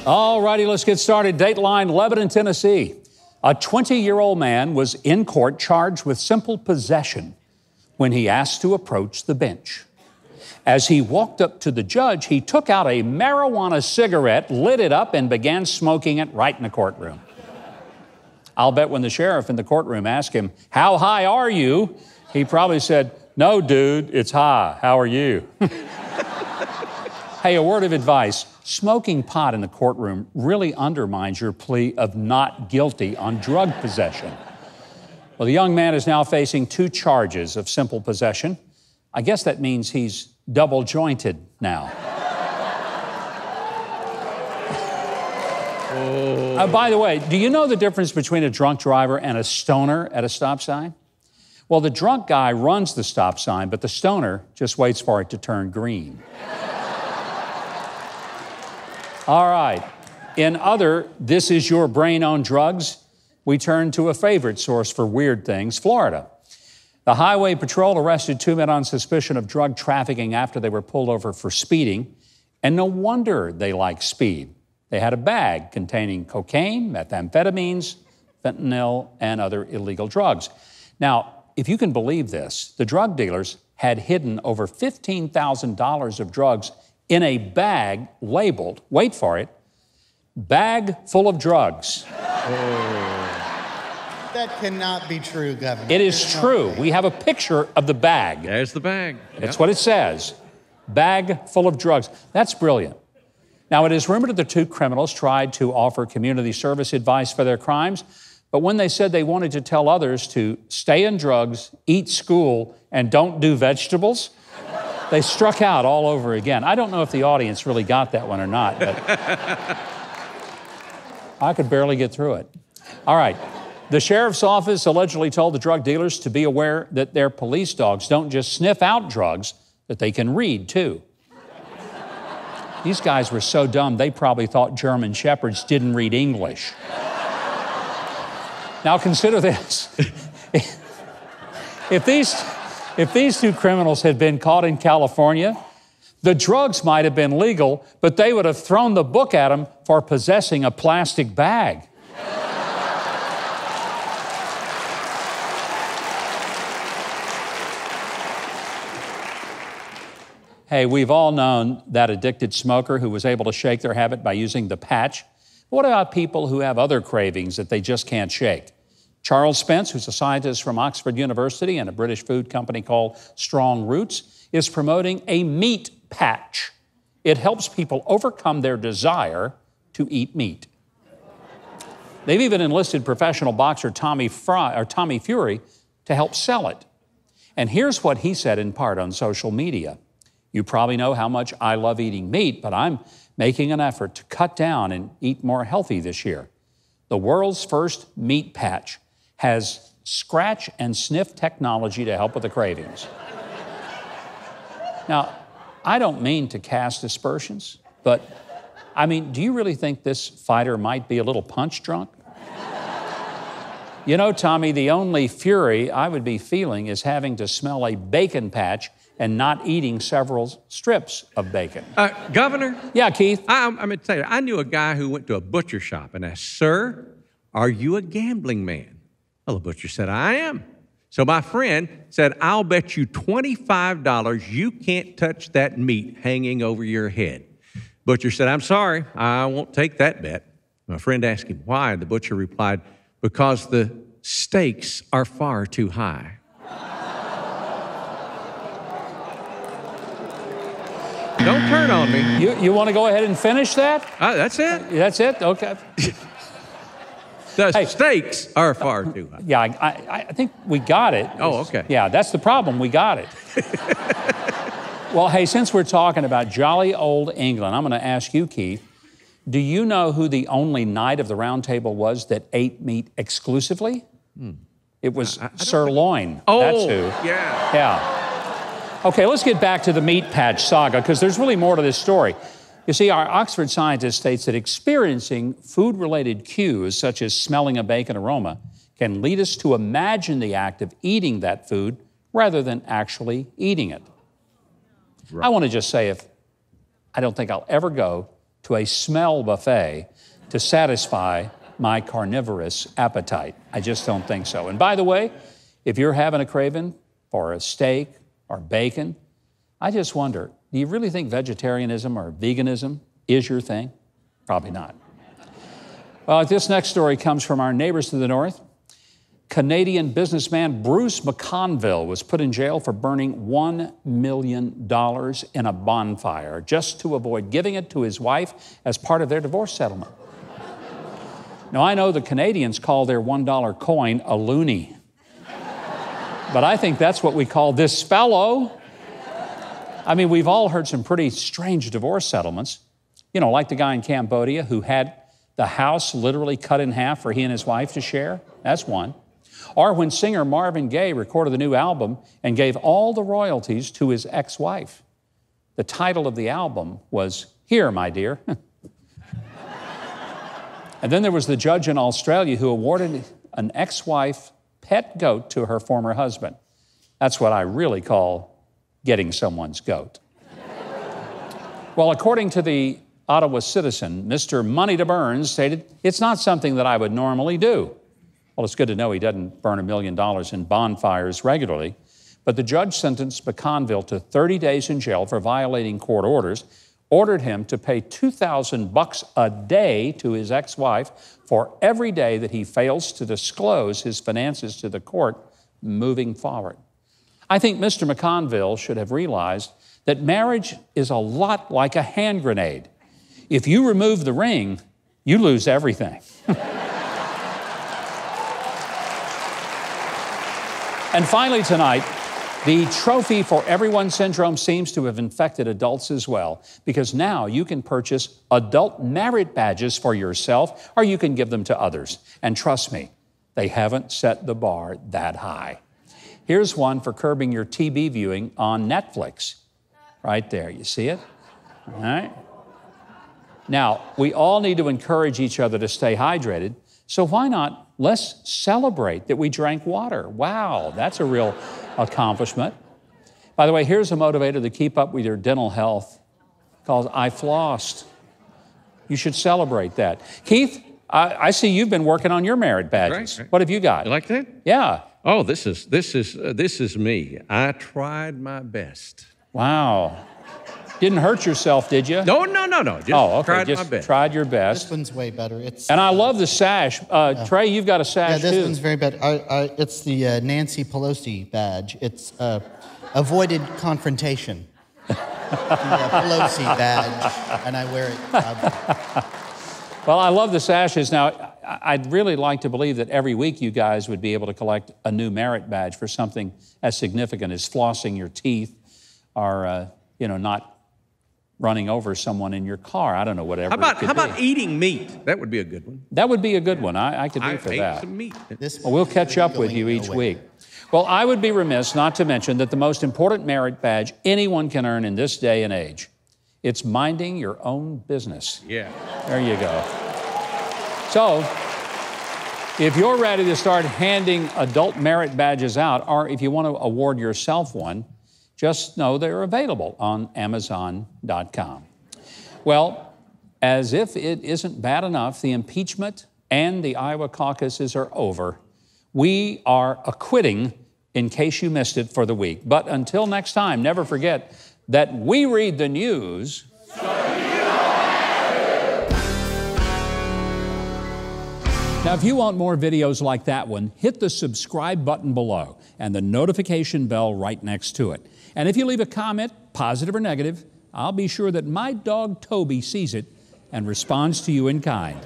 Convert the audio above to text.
All righty, let's get started. Dateline, Lebanon, Tennessee. A 20-year-old man was in court charged with simple possession when he asked to approach the bench. As he walked up to the judge, he took out a marijuana cigarette, lit it up, and began smoking it right in the courtroom. I'll bet when the sheriff in the courtroom asked him, "How high are you?" he probably said, "No, dude, it's high. How are you?" Hey, a word of advice. Smoking pot in the courtroom really undermines your plea of not guilty on drug possession. Well, the young man is now facing 2 charges of simple possession. I guess that means he's double-jointed now. By the way, do you know the difference between a drunk driver and a stoner at a stop sign? Well, the drunk guy runs the stop sign, but the stoner just waits for it to turn green. All right. In other This Is Your Brain on Drugs, we turn to a favorite source for weird things, Florida. The Highway Patrol arrested 2 men on suspicion of drug trafficking after they were pulled over for speeding. And no wonder they like speed. They had a bag containing cocaine, methamphetamines, fentanyl, and other illegal drugs. Now, if you can believe this, the drug dealers had hidden over $15,000 of drugs in a bag labeled, wait for it, bag full of drugs. That cannot be true, Governor. It is true. We have a picture of the bag. There's the bag. That's what it says. Bag full of drugs. That's brilliant. Now, it is rumored that the 2 criminals tried to offer community service advice for their crimes, but when they said they wanted to tell others to stay in drugs, eat school, and don't do vegetables, they struck out all over again. I don't know if the audience really got that one or not, but I could barely get through it. All right. The sheriff's office allegedly told the drug dealers to be aware that their police dogs don't just sniff out drugs, that they can read, too. These guys were so dumb, they probably thought German Shepherds didn't read English. Now, consider this. If these 2 criminals had been caught in California, the drugs might have been legal, but they would have thrown the book at them for possessing a plastic bag. Hey, we've all known that addicted smoker who was able to shake their habit by using the patch. What about people who have other cravings that they just can't shake? Charles Spence, who's a scientist from Oxford University and a British food company called Strong Roots, is promoting a meat patch. It helps people overcome their desire to eat meat. They've even enlisted professional boxer Tommy Fury to help sell it. And here's what he said in part on social media. You probably know how much I love eating meat, but I'm making an effort to cut down and eat more healthy this year. The world's first meat patch has scratch and sniff technology to help with the cravings. Now, I don't mean to cast aspersions, but I mean, do you really think this fighter might be a little punch drunk? You know, Tommy, the only fury I would be feeling is having to smell a bacon patch and not eating several strips of bacon. Governor? Yeah, Keith? I'm going to tell you, I knew a guy who went to a butcher shop and asked, "Sir, are you a gambling man?" Well, the butcher said, "I am." So my friend said, "I'll bet you $25 you can't touch that meat hanging over your head." Butcher said, "I'm sorry, I won't take that bet." My friend asked him why. The butcher replied, "Because the stakes are far too high." Don't turn on me. You want to go ahead and finish that? That's it. That's it? Okay. The stakes are far too high. Yeah, I think we got it. Oh, okay. Yeah, that's the problem. We got it. Well, hey, since we're talking about jolly old England, I'm going to ask you, Keith, do you know who the only knight of the Round Table was that ate meat exclusively? It was sirloin. Oh, that's who. Yeah. Yeah. Okay, let's get back to the meat patch saga, because there's really more to this story. You see, our Oxford scientist states that experiencing food-related cues, such as smelling a bacon aroma, can lead us to imagine the act of eating that food rather than actually eating it. Right. I want to just say, I don't think I'll ever go to a smell buffet to satisfy my carnivorous appetite. I just don't think so. And by the way, if you're having a craving for a steak or bacon, I just wonder, do you really think vegetarianism or veganism is your thing? Probably not. Well, this next story comes from our neighbors to the north. Canadian businessman Bruce McConville was put in jail for burning $1 million in a bonfire just to avoid giving it to his wife as part of their divorce settlement. Now, I know the Canadians call their $1 coin a loonie, but I think that's what we call this fellow. I mean, we've all heard some pretty strange divorce settlements. You know, like the guy in Cambodia who had the house literally cut in half for he and his wife to share. That's one. Or when singer Marvin Gaye recorded the new album and gave all the royalties to his ex-wife. The title of the album was Here, My Dear. And then there was the judge in Australia who awarded an ex-wife pet goat to her former husband. That's what I really call getting someone's goat. Well, according to the Ottawa Citizen, Mr. Money to Burns stated, "It's not something that I would normally do." Well, it's good to know he doesn't burn $1 million in bonfires regularly, but the judge sentenced McConville to 30 days in jail for violating court orders, ordered him to pay $2,000 a day to his ex-wife for every day that he fails to disclose his finances to the court moving forward. I think Mr. McConville should have realized that marriage is a lot like a hand grenade. If you remove the ring, you lose everything. And finally tonight, the Trophy for Everyone syndrome seems to have infected adults as well, because now you can purchase adult merit badges for yourself, or you can give them to others. And trust me, they haven't set the bar that high. Here's one for curbing your TV viewing on Netflix. Right there, you see it? All right. Now, we all need to encourage each other to stay hydrated, so why not let's celebrate that we drank water? Wow, that's a real accomplishment. By the way, here's a motivator to keep up with your dental health called I Flossed. You should celebrate that. Keith, I see you've been working on your merit badges. Right. What have you got? You like that? Yeah. Oh, this is me. I tried my best. Wow. Didn't hurt yourself, did you? No. Just tried my best. Tried your best. This one's way better. And I love the sash. Trey, you've got a sash too. Yeah, this one's very better. It's the Nancy Pelosi badge. It's avoided confrontation. The Pelosi badge, and I wear it proudly. Well, I love the sashes. Now, I'd really like to believe that every week you guys would be able to collect a new merit badge for something as significant as flossing your teeth or, not running over someone in your car. I don't know, whatever. How about eating meat? That would be a good one. That would be a good one. I could do for ate that. some meat. Well, we'll catch up with you each week. Well, I would be remiss not to mention that the most important merit badge anyone can earn in this day and age, it's minding your own business. Yeah. There you go. So, if you're ready to start handing adult merit badges out, or if you want to award yourself one, just know they're available on Amazon.com. Well, as if it isn't bad enough, the impeachment and the Iowa caucuses are over. We are acquitting, in case you missed it for the week. But until next time, never forget that we read the news. So you don't have to. Now, if you want more videos like that one, hit the subscribe button below and the notification bell right next to it. And if you leave a comment, positive or negative, I'll be sure that my dog Toby sees it and responds to you in kind.